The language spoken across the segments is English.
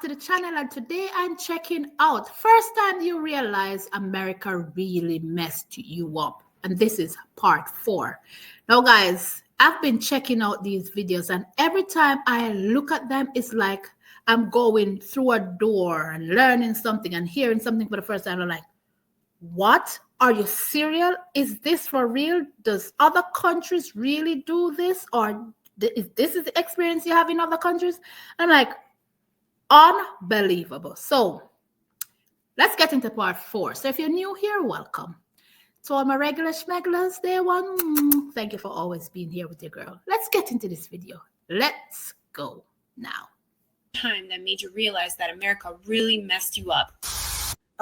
to the channel, and today I'm checking out first time you realize America really messed you up, and this is part 4. Now guys, I've been checking out these videos, and every time I look at them, it's like I'm going through a door and learning something and hearing something for the first time. I'm like, what? Are you serious? Is this for real? Does other countries really do this? Or is this the experience you have in other countries? I'm like, unbelievable. So let's get into part 4. So if you're new here, welcome. To all my regular schmegglers, day one, thank you for always being here with your girl. Let's get into this video. Let's go now. Time that made you realize that America really messed you up?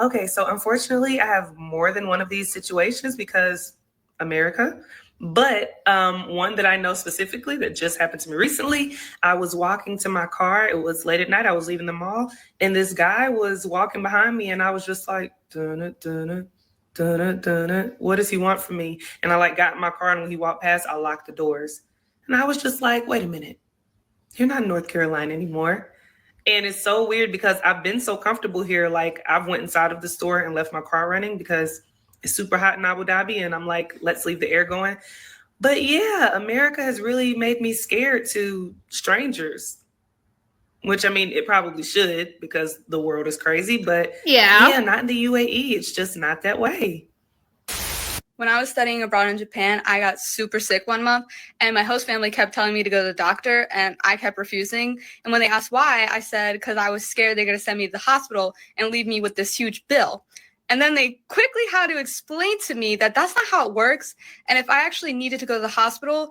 Okay, so unfortunately, I have more than one of these situations because America. But one that I know specifically that just happened to me recently, I was walking to my car. It was late at night. I was leaving the mall, and this guy was walking behind me, and I was just like, dun dun dun dun. What does he want from me? And I got in my car, and when he walked past, I locked the doors. And I was just like, wait a minute, you're not in North Carolina anymore. And it's so weird because I've been so comfortable here. I've went inside of the store and left my car running because it's super hot in Abu Dhabi. And I'm like, let's leave the air going. But yeah, America has really made me scared to strangers, which I mean, it probably should because the world is crazy. But yeah, not in the UAE. It's just not that way. When I was studying abroad in Japan, I got super sick one month, and my host family kept telling me to go to the doctor, and I kept refusing. And when they asked why, I said because I was scared they're going to send me to the hospital and leave me with this huge bill. And then they quickly had to explain to me that that's not how it works. And if I actually needed to go to the hospital,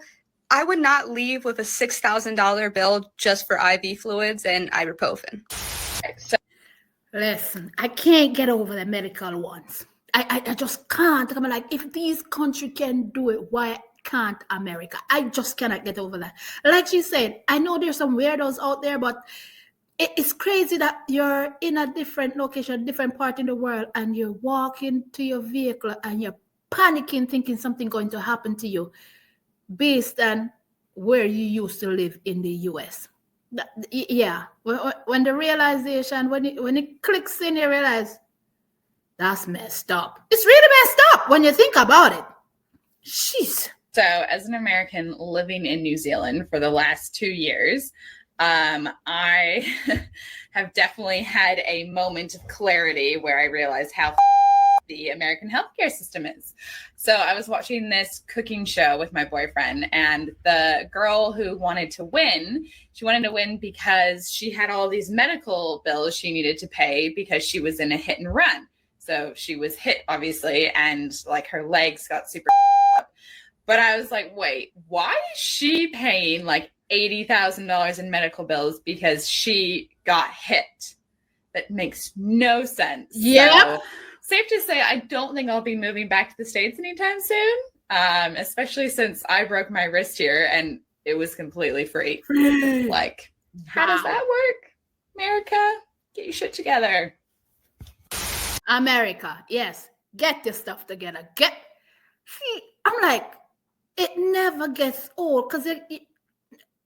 I would not leave with a $6,000 bill just for IV fluids and ibuprofen. So, listen, I can't get over the medical ones. I just can't. I'm like, if these countries can do it, why can't America? I just cannot get over that. Like she said, I know there's some weirdos out there, but it's crazy that you're in a different location, different part in the world, and you're walking to your vehicle and you're panicking, thinking something going to happen to you based on where you used to live in the US. Yeah, when the realization, when it clicks in, you realize, that's messed up. It's really messed up when you think about it. Jeez. So as an American living in New Zealand for the last 2 years, I have definitely had a moment of clarity where I realized how the American healthcare system is. So I was watching this cooking show with my boyfriend, and the girl who wanted to win, she wanted to win because she had all these medical bills she needed to pay because she was in a hit and run. So she was hit, obviously, and her legs got super up. But I was like, wait, why is she paying $80,000 in medical bills because she got hit? That makes no sense. Yeah. So, safe to say, I don't think I'll be moving back to the States anytime soon, especially since I broke my wrist here and it was completely free. How does that work? America, get your shit together. America, yes, get your stuff together. I'm like, it never gets old because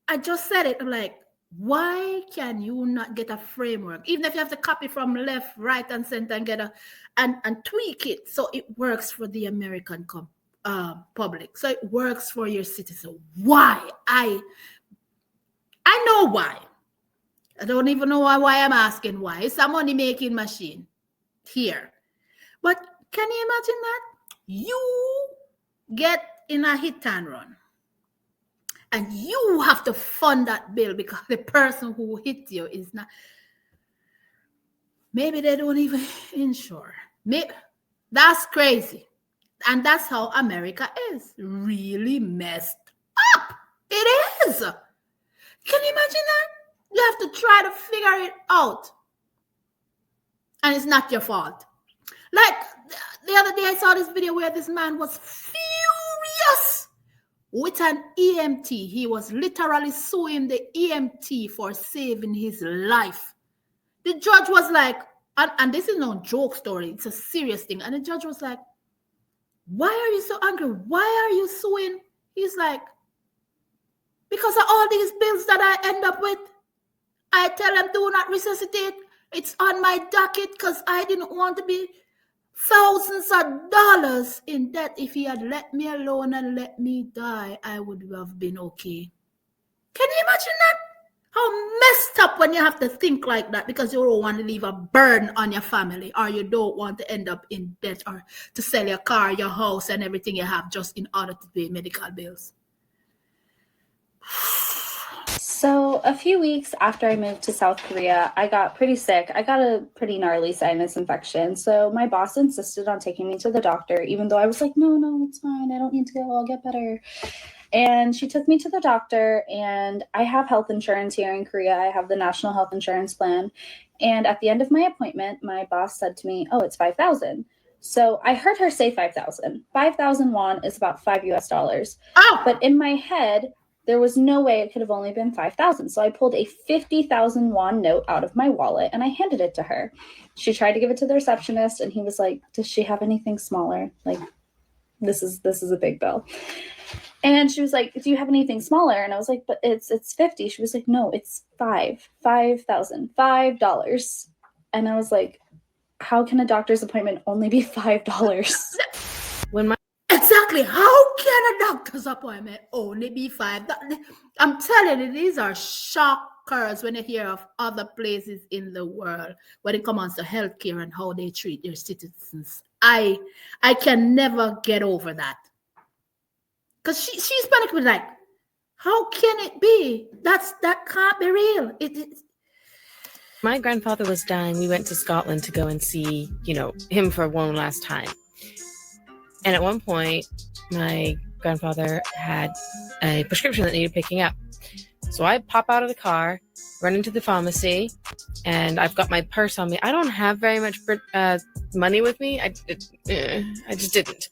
I just said it. I'm like, why can you not get a framework? Even if you have to copy from left, right, and center and get and tweak it so it works for the American public. So it works for your citizen. Why? I know why. I don't even know why I'm asking why. It's a money making machine here. But can you imagine that? You get in a hit and run and you have to fund that bill because the person who hit you is not, maybe they don't even insure. Maybe that's crazy. And that's how America is. Really messed up. It is. Can you imagine that? You have to try to figure it out. And it's not your fault. Like the other day, I saw this video where this man was furious with an EMT. He was literally suing the EMT for saving his life. The judge was like, and this is no joke story, it's a serious thing. And the judge was like, why are you so angry? Why are you suing? He's like, because of all these bills that I end up with. I tell them, do not resuscitate. It's on my docket because I didn't want to be thousands of dollars in debt. If he had let me alone and let me die, I would have been okay. Can you imagine that? How messed up when you have to think like that because you don't want to leave a burden on your family, or you don't want to end up in debt or to sell your car, your house, and everything you have just in order to pay medical bills. So a few weeks after I moved to South Korea, I got pretty sick. I got a pretty gnarly sinus infection. So my boss insisted on taking me to the doctor, even though I was like, no, it's fine. I don't need to go. I'll get better. And she took me to the doctor, and I have health insurance here in Korea. I have the national health insurance plan. And at the end of my appointment, my boss said to me, oh, it's 5,000. So I heard her say 5,000. 5,000 won is about $5 US. Oh! But in my head, there was no way it could have only been 5,000. So I pulled a 50,000 won note out of my wallet and I handed it to her. She tried to give it to the receptionist, and he was like, does she have anything smaller? Like, this is a big bill. And she was like, do you have anything smaller? And I was like, but it's 50. She was like, no, it's $5,000, $5. And I was like, how can a doctor's appointment only be $5? Exactly. How can a doctor's appointment only be $5? I'm telling you, these are shockers when you hear of other places in the world when it comes to healthcare and how they treat their citizens. I can never get over that. Because she's panicking, like, how can it be? That can't be real. My grandfather was dying. We went to Scotland to go and see, him for one last time. And at one point, my grandfather had a prescription that needed picking up. So I pop out of the car, run into the pharmacy, and I've got my purse on me. I don't have very much money with me. I just didn't.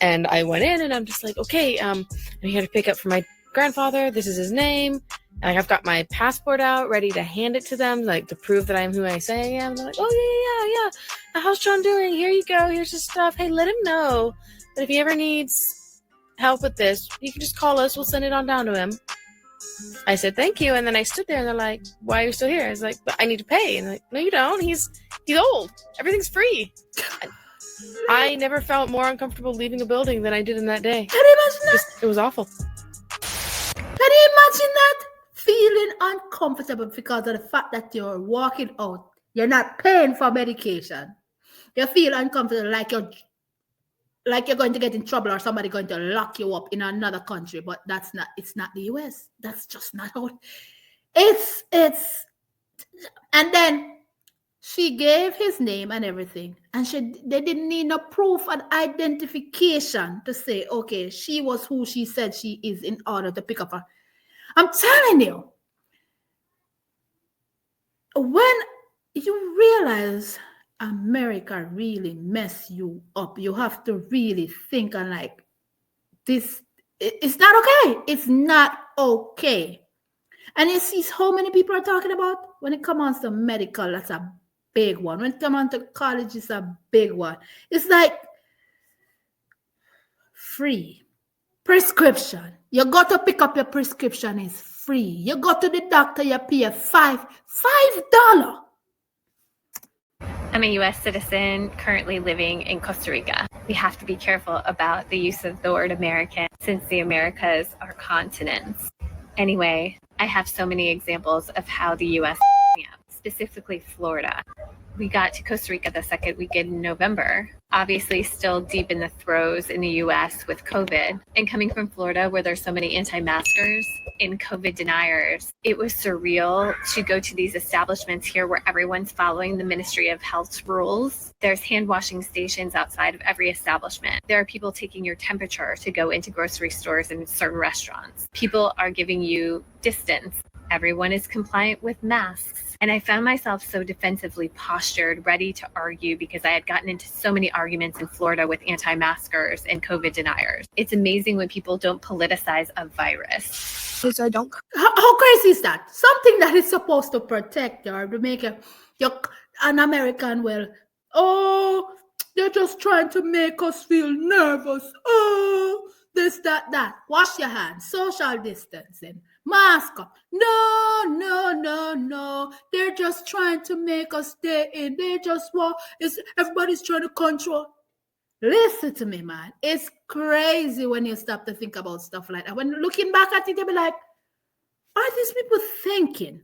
And I went in, and I'm just like, okay, I'm here to pick up for my grandfather. This is his name. And I've got my passport out, ready to hand it to them, like to prove that I'm who I say I am. They're like, oh, yeah. How's John doing? Here you go. Here's his stuff. Hey, let him know that if he ever needs help with this, you can just call us. We'll send it on down to him. I said, thank you. And then I stood there, and they're like, why are you still here? I was like, but I need to pay. And they're like, no, you don't. He's old. Everything's free. I never felt more uncomfortable leaving a building than I did in that day. Can you imagine that? It was awful. Can you imagine that? Feeling uncomfortable because of the fact that you're walking out. You're not paying for medication. You feel uncomfortable, like you're going to get in trouble or somebody going to lock you up in another country. But it's not the US. That's just not how it's. And then she gave his name and everything, and they didn't need no proof and identification to say, okay, she was who she said she is in order to pick up her. I'm telling you, when you realize America really mess you up, you have to really think and like, this, it's not okay. It's not okay. And you see how many people are talking about when it comes to medical, that's a big one. When it comes to college, it's a big one. It's like free. Prescription. You got to pick up your prescription, is free. You go to the doctor, you pay $5. I'm a U.S. citizen currently living in Costa Rica. We have to be careful about the use of the word American since the Americas are continents. Anyway, I have so many examples of how the U.S. specifically Florida. We got to Costa Rica the second weekend in November, obviously still deep in the throes in the US with COVID. And coming from Florida, where there's so many anti-maskers and COVID deniers, it was surreal to go to these establishments here where everyone's following the Ministry of Health's rules. There's hand washing stations outside of every establishment. There are people taking your temperature to go into grocery stores and certain restaurants. People are giving you distance. Everyone is compliant with masks. And I found myself so defensively postured, ready to argue because I had gotten into so many arguments in Florida with anti-maskers and COVID deniers. It's amazing when people don't politicize a virus. How crazy is that? Something that is supposed to protect you or to make you an American well, oh, they're just trying to make us feel nervous. Oh, this, that. Wash your hands, social distancing, Mask up. No, no, no, no. They're just trying to make us stay in. They just want, everybody's trying to control. Listen to me, man. It's crazy when you stop to think about stuff like that. When looking back at it, you'll be like, are these people thinking?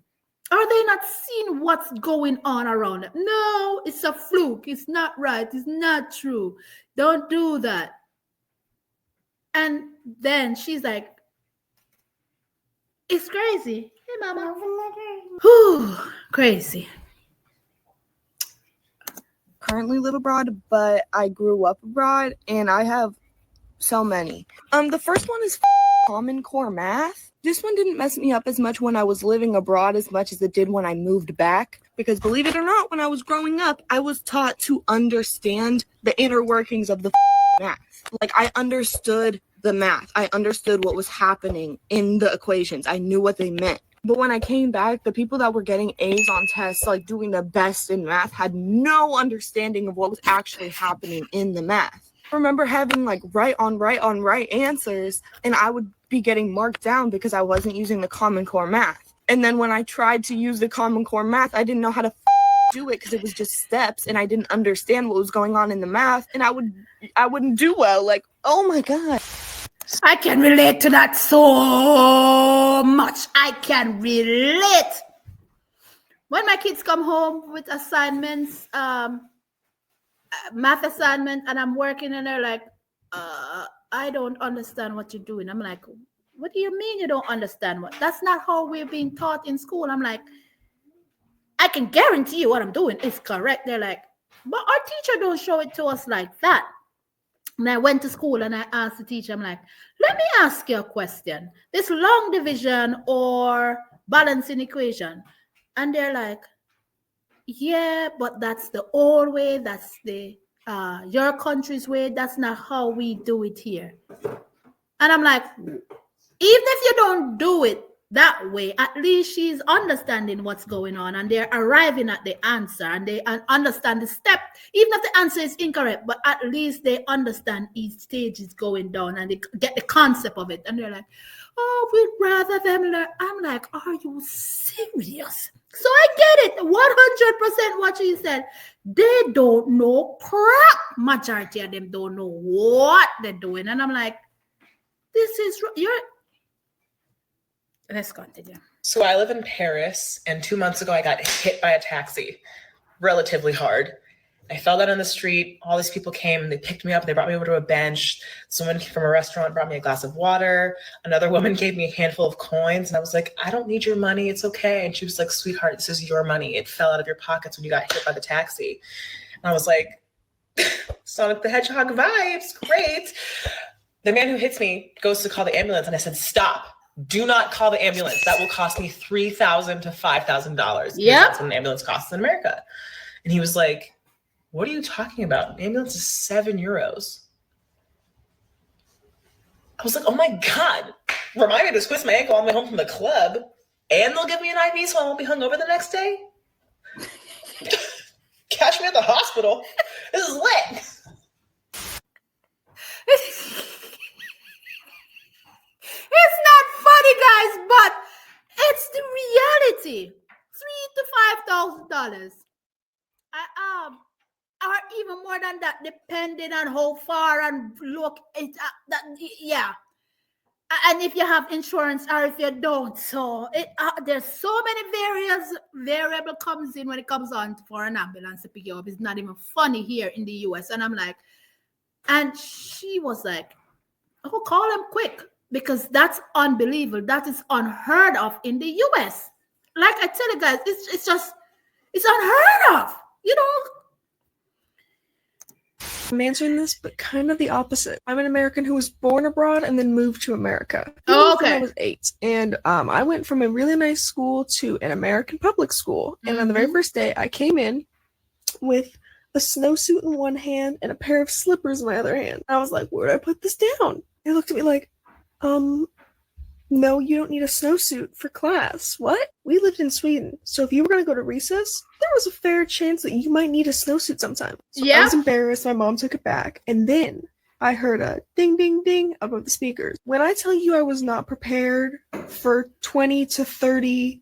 Are they not seeing what's going on around them? No, it's a fluke. It's not right. It's not true. Don't do that. And then she's like, it's crazy. Hey, mama. Whew, crazy. Currently live abroad, but I grew up abroad, and I have so many. The first one is Common Core math. This one didn't mess me up as much when I was living abroad as much as it did when I moved back, because believe it or not, when I was growing up, I was taught to understand the inner workings of the math. Like, I understood the math. I understood what was happening in the equations. I knew what they meant. But when I came back, the people that were getting A's on tests, like doing the best in math, had no understanding of what was actually happening in the math. I remember having like right answers, and I would be getting marked down because I wasn't using the Common Core math. And then when I tried to use the Common Core math, I didn't know how to do it because it was just steps, and I didn't understand what was going on in the math, and I wouldn't do well. Like, oh my God. I can relate to that so much. I can relate. When my kids come home with assignments, math assignment, and I'm working, and they're like, I don't understand what you're doing. I'm like, what do you mean you don't understand what? That's not how we're being taught in school. I'm like, I can guarantee you what I'm doing is correct. They're like, but our teacher don't show it to us like that. And I went to school and I asked the teacher, I'm like, let me ask you a question. This long division or balancing equation. And they're like, yeah, but that's the old way. That's the your country's way. That's not how we do it here. And I'm like, even if you don't do it that way, at least she's understanding what's going on, and they're arriving at the answer, and they understand the step, even if the answer is incorrect, but at least they understand each stage is going down, and they get the concept of it. And they're like, oh, we'd rather them learn. I'm like, are you serious? So I get it 100% what she said. They don't know crap. Majority of them don't know what they're doing. And I'm like, this is let's continue. So I live in Paris, and 2 months ago I got hit by a taxi relatively hard. I fell down on the street. All these people came, they picked me up, they brought me over to a bench. Someone from a restaurant brought me a glass of water. Another woman gave me a handful of coins, and I was like, I don't need your money, it's okay. And she was like, sweetheart, this is your money. It fell out of your pockets when you got hit by the taxi. And I was like, Sonic the Hedgehog vibes, great. The man who hits me goes to call the ambulance, and I said, stop. Do not call the ambulance. That will cost me $3,000 to $5,000. Yeah, that's what an ambulance costs in America. And he was like, what are you talking about? An ambulance is €7. I was like, oh my God. Remind me to twist my ankle on my way home from the club, and they'll give me an IV so I won't be hungover the next day? Catch me at the hospital. This is lit. It's not funny, guys, but it's the reality. $3,000 to $5,000. Or even more than that, depending on how far and look. Yeah. And if you have insurance or if you don't. So there's so many variable comes in when it comes on for an ambulance to pick you up. It's not even funny here in the US. And I'm like, and she was like, oh, call him quick. Because that's unbelievable. That is unheard of in the US. Like I tell you guys, it's unheard of. You know? I'm answering this, but kind of the opposite. I'm an American who was born abroad and then moved to America. Oh, okay. When I was 8. And I went from a really nice school to an American public school. And on the very first day, I came in with a snowsuit in one hand and a pair of slippers in my other hand. I was like, where do I put this down? They looked at me like, no, you don't need a snowsuit for class. What? We lived in Sweden, so if you were going to go to recess, there was a fair chance that you might need a snowsuit sometime. So I was embarrassed. My mom took it back. And then I heard a ding, ding, ding above the speakers. When I tell you I was not prepared for 20 to 30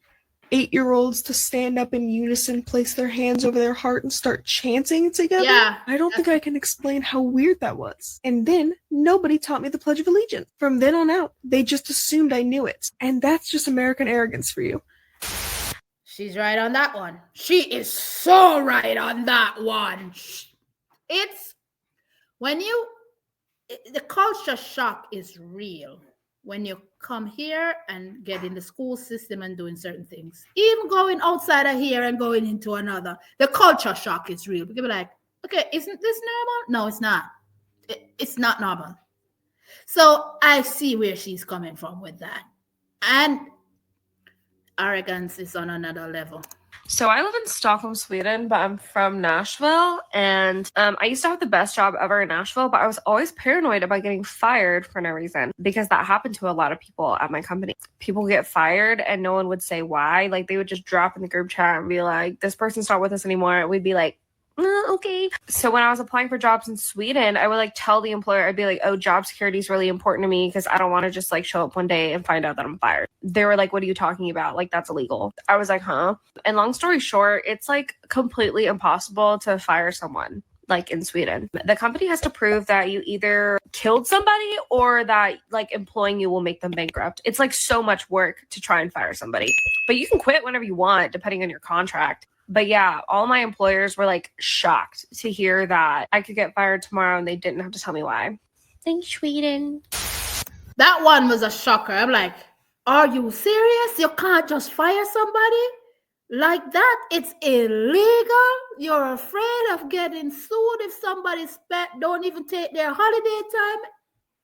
8-year-olds to stand up in unison, place their hands over their heart, and start chanting together, Yeah. I don't think I can explain how weird that was. And then nobody taught me the Pledge of Allegiance. From then on out, they just assumed I knew it. And that's just American arrogance for you. She's right on that one. She is so right on that one. It's when the culture shock is real when you come here and get in the school system and doing certain things. Even going outside of here and going into another, the culture shock is real. People are like, okay, isn't this normal? No, it's not. It's not normal. So I see where she's coming from with that. And arrogance is on another level. So I live in Stockholm, Sweden, but I'm from Nashville. And I used to have the best job ever in Nashville, but I was always paranoid about getting fired for no reason because that happened to a lot of people at my company. People get fired and no one would say why. Like they would just drop in the group chat and be like, this person's not with us anymore. We'd be like, okay. So when I was applying for jobs in Sweden, I would like tell the employer, I'd be like, oh, job security is really important to me because I don't want to just like show up one day and find out that I'm fired. They were like, what are you talking about? Like, that's illegal. I was like, huh? And long story short, it's like completely impossible to fire someone like in Sweden. The company has to prove that you either killed somebody or that like employing you will make them bankrupt. It's like so much work to try and fire somebody, but you can quit whenever you want, depending on your contract. But yeah, all my employers were like shocked to hear that I could get fired tomorrow and they didn't have to tell me why. Thanks, Sweden. That one was a shocker. I'm like, are you serious? You can't just fire somebody like that? It's illegal. You're afraid of getting sued if somebody's pet don't even take their holiday time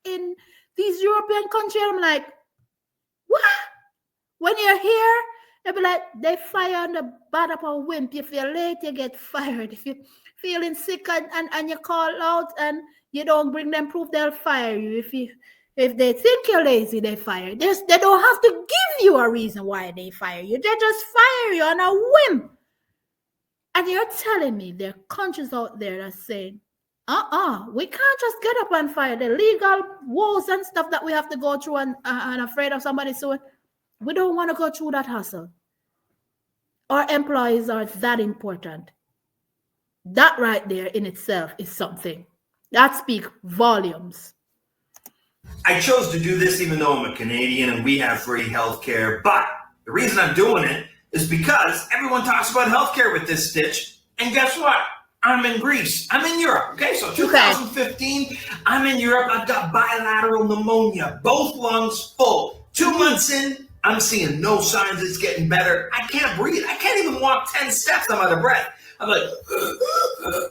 in these European countries. I'm like, what? When you're here, they'll be like, they fire on the bad of a wimp. If you're late, you get fired. If you're feeling sick and you call out and you don't bring them proof, they'll fire you. If they think you're lazy, they fire you. They don't have to give you a reason why they fire you. They just fire you on a whim. And you're telling me there are countries out there that say, we can't just get up and fire the legal woes and stuff that we have to go through and afraid of somebody suing. We don't want to go through that hassle. Our employees are that important. That right there in itself is something. That speaks volumes. I chose to do this even though I'm a Canadian and we have free healthcare. But the reason I'm doing it is because everyone talks about healthcare with this stitch. And guess what? I'm in Greece. I'm in Europe. Okay, so 2015, I'm in Europe. I've got bilateral pneumonia, both lungs full. 2 months in, I'm seeing no signs it's getting better. I can't breathe. I can't even walk 10 steps. I'm out of breath. I'm like,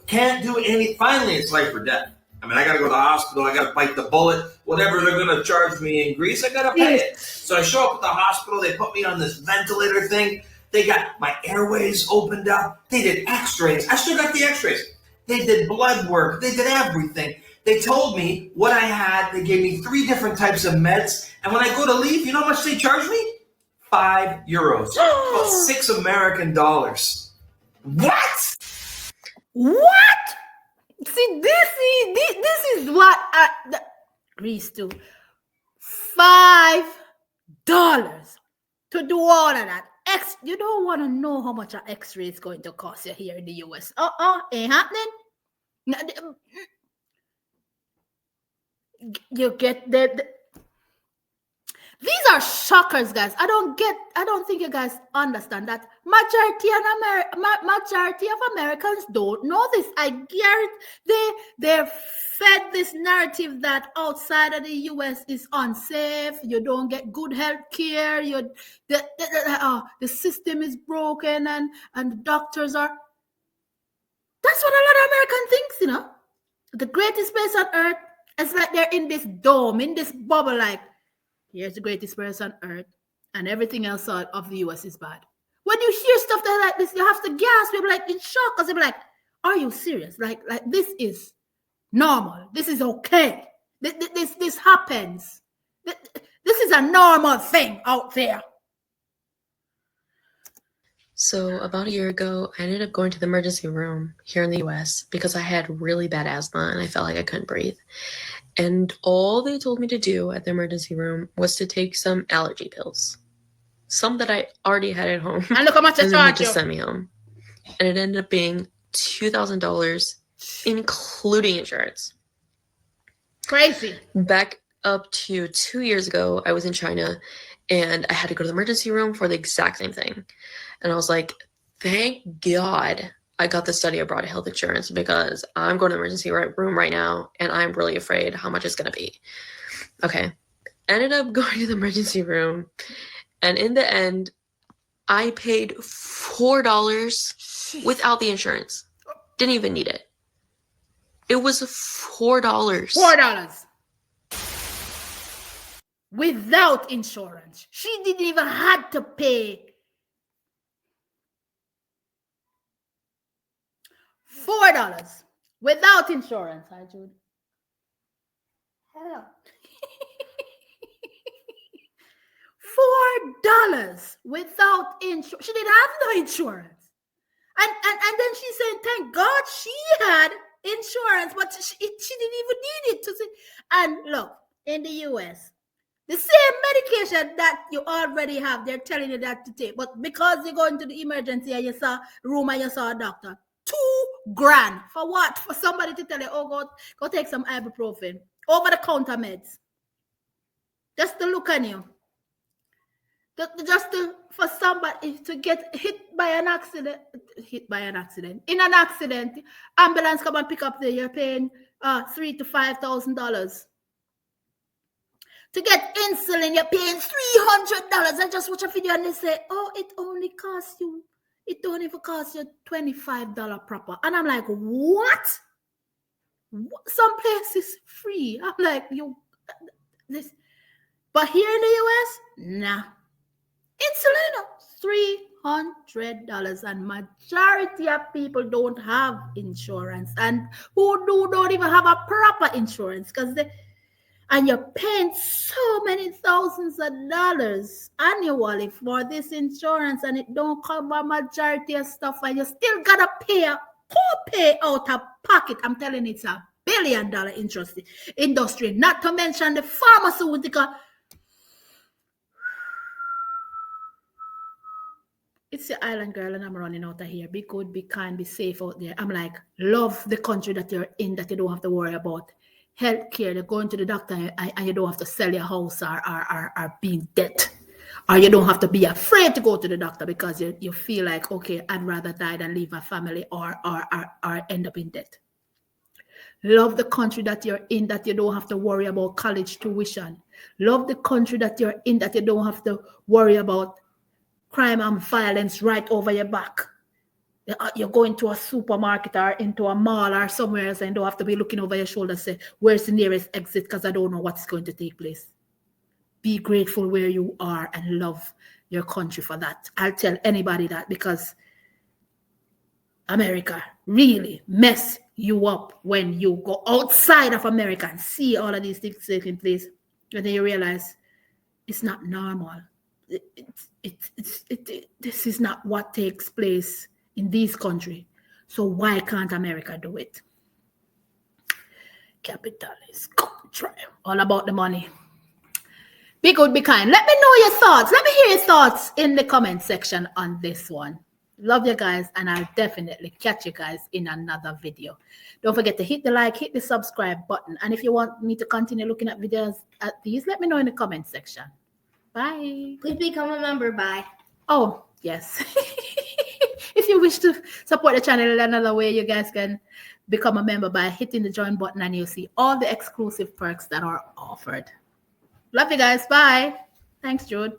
can't do any. Finally, it's life or death. I mean, I got to go to the hospital. I got to bite the bullet. Whatever they're going to charge me in Greece, I got to pay it. So I show up at the hospital. They put me on this ventilator thing. They got my airways opened up. They did x-rays. I still got the x-rays. They did blood work. They did everything. They told me what I had. They gave me 3 different types of meds. And when I go to leave, you know how much they charge me? €5. About $6 American. What? What? See, this is what Greece do. $5 to do all of that. You don't want to know how much an X-ray is going to cost you here in the US. Ain't happening. You get the these are shockers, guys. I don't think you guys understand that majority of Americans don't know this. I guarantee they're fed this narrative that outside of the US is unsafe. You don't get good health care. The system is broken and the doctors are. That's what a lot of Americans think, you know. The greatest place on earth. It's like they're in this dome, in this bubble, like, here's the greatest place on earth, and everything else of the US is bad. When you hear stuff that like this, you have to gasp. You'll be like in shock, because you'll be like, are you serious? Like this is normal. This is okay. This happens. This is a normal thing out there. So about a year ago, I ended up going to the emergency room here in the US because I had really bad asthma and I felt like I couldn't breathe. And all they told me to do at the emergency room was to take some allergy pills. Some that I already had at home. And look how much and they then they charge just you. sent me home. And it ended up being $2,000, including insurance. Crazy. Back up to 2 years ago, I was in China and I had to go to the emergency room for the exact same thing. And I was like, thank God I got the study abroad health insurance, because I'm going to the emergency room right now and I'm really afraid how much it's going to be. Okay. Ended up going to the emergency room, and in the end, I paid $4 without the insurance. Didn't even need it. It was $4. $4 without insurance. She didn't even have to pay. $4 without insurance. Hi, Jude. Hello. $4 without insurance. She didn't have no insurance. And then she's saying, thank God she had insurance, but she didn't even need it to see. And look, in the US, the same medication that you already have, they're telling you that to take. But because you go into the emergency and you saw a room and you saw a doctor, $2,000 for what? For somebody to tell you, oh, go take some ibuprofen, over-the-counter meds, just to look at you. For somebody to get hit by an accident, in an accident, ambulance come and pick up you're paying $3,000 to $5,000. To get insulin, you're paying $300. I just watch a video and they say, oh, it don't even cost you $25 proper. And I'm like, what? Some places free. I'm like, this. But here in the US, nah. Insulin, $300, and majority of people don't have insurance, and who don't even have a proper insurance, and you're paying so many thousands of dollars annually for this insurance, and it don't cover majority of stuff, and you still gotta pay out of pocket. I'm telling you, it's $1 billion industry, not to mention the pharmaceutical. It's the island girl and I'm running out of here. Be good, be kind, be safe out there. I'm like, love the country that you're in, that you don't have to worry about healthcare. You're going to the doctor and you don't have to sell your house or be in debt. Or you don't have to be afraid to go to the doctor because you feel like, okay, I'd rather die than leave my family or end up in debt. Love the country that you're in, that you don't have to worry about college tuition. Love the country that you're in, that you don't have to worry about crime and violence right over your back. You're going to a supermarket or into a mall or somewhere else and don't have to be looking over your shoulder and say, where's the nearest exit, because I don't know what's going to take place. Be grateful where you are and love your country for that. I'll tell anybody that, because America really mess you up when you go outside of America and see all of these things taking place. And then you realize it's not normal. This is not what takes place in this country. So why can't America do it? Capitalist country. All about the money. Be good, be kind. Let me know your thoughts. Let me hear your thoughts in the comment section on this one. Love you guys, and I'll definitely catch you guys in another video. Don't forget to hit the like, hit the subscribe button. And if you want me to continue looking at videos at these, let me know in the comment section. Bye. Please become a member. Bye. Oh, yes. If you wish to support the channel another way, you guys can become a member by hitting the join button, and you'll see all the exclusive perks that are offered. Love you guys. Bye. Thanks, Jude.